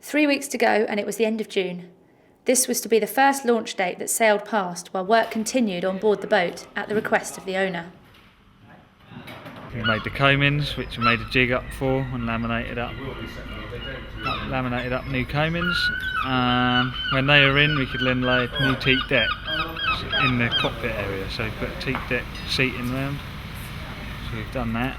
3 weeks to go and it was the end of June. This was to be the first launch date that sailed past while work continued on board the boat at the request of the owner. We made the coamings, which we made a jig up for and laminated up new coamings. When they were in, we could then lay a new teak deck in the cockpit area, so we put a teak deck seating round. So we've done that.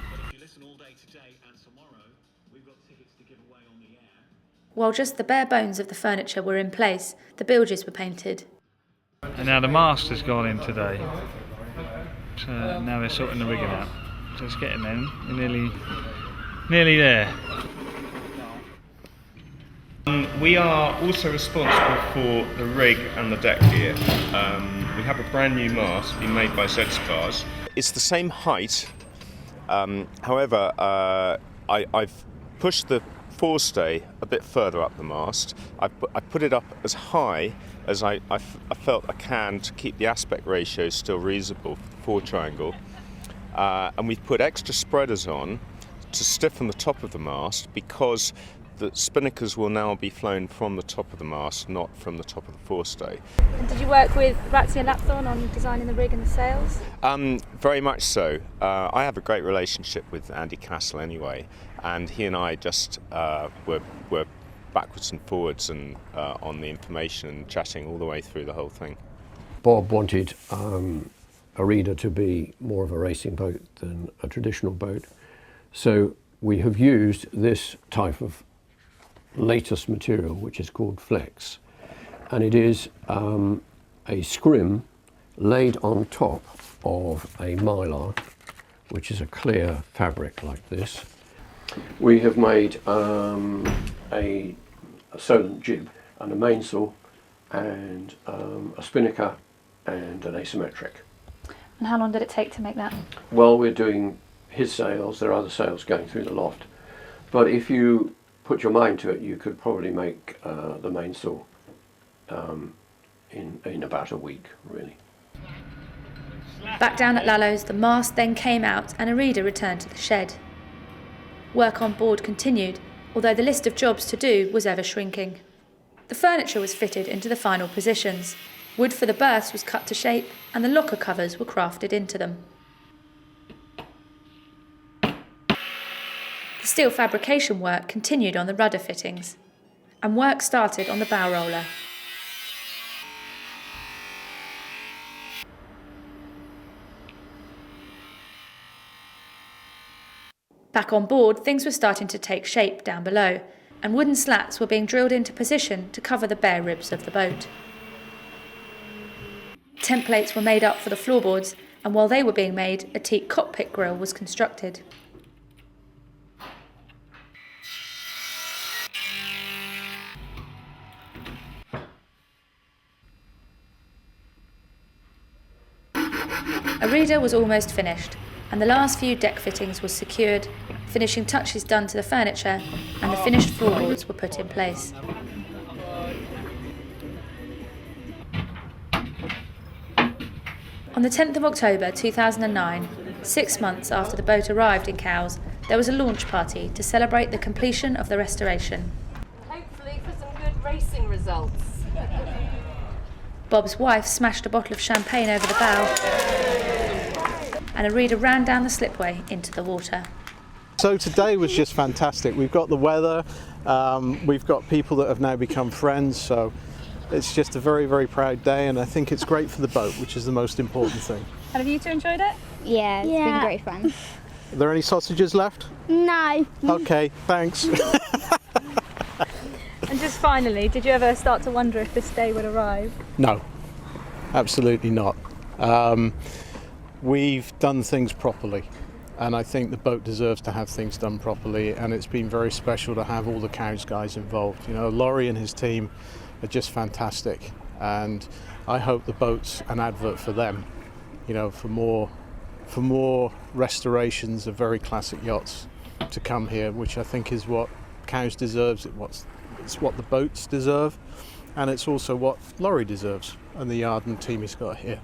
While just the bare bones of the furniture were in place, the bilges were painted. And now the mast has gone in today. So now they're sorting the rigging out. So it's getting there. We're nearly there. We are also responsible for the rig and the deck gear. We have a brand new mast being made by Z-Spars. It's the same height, however I've pushed the forestay a bit further up the mast. I put it up as high as I felt I can to keep the aspect ratio still reasonable for the fore triangle. And we've put extra spreaders on to stiffen the top of the mast because the spinnakers will now be flown from the top of the mast, not from the top of the forestay. And did you work with Ratsey and Lapthorne on designing the rig and the sails? Very much so. I have a great relationship with Andy Castle anyway, and he and I just were backwards and forwards and on the information and chatting all the way through the whole thing. Bob wanted Erida to be more of a racing boat than a traditional boat, so we have used this type of latest material which is called flex, and it is a scrim laid on top of a mylar, which is a clear fabric like this. We have made a Solent jib and a mainsail and a spinnaker and an asymmetric. And how long did it take to make that? Well, we're doing his sails, there are other sails going through the loft, but if you put your mind to it, you could probably make the mainsail in about a week, really. Back down at Lallows, the mast then came out and Erida returned to the shed. Work on board continued, although the list of jobs to do was ever shrinking. The furniture was fitted into the final positions. Wood for the berths was cut to shape and the locker covers were crafted into them. The steel fabrication work continued on the rudder fittings, and work started on the bow roller. Back on board, things were starting to take shape down below, and wooden slats were being drilled into position to cover the bare ribs of the boat. Templates were made up for the floorboards, and while they were being made, a teak cockpit grille was constructed. Erida was almost finished, and the last few deck fittings were secured, finishing touches done to the furniture, and the finished floorboards were put in place. On the 10th of October 2009, 6 months after the boat arrived in Cowes, there was a launch party to celebrate the completion of the restoration. Hopefully for some good racing results. Bob's wife smashed a bottle of champagne over the bow, and Erida ran down the slipway into the water. So today was just fantastic. We've got the weather, we've got people that have now become friends, so it's just a very, very proud day, and I think it's great for the boat, which is the most important thing. And have you two enjoyed it? Yeah, it's been great fun. Are there any sausages left? No. Okay, thanks. And just finally, did you ever start to wonder if this day would arrive? No, absolutely not. We've done things properly, and I think the boat deserves to have things done properly, and it's been very special to have all the Cowes guys involved. You know, Laurie and his team are just fantastic, and I hope the boat's an advert for them, you know, for more restorations of very classic yachts to come here, which I think is what Cowes deserves. It's what the boats deserve, and it's also what Laurie deserves and the yard and team he's got here.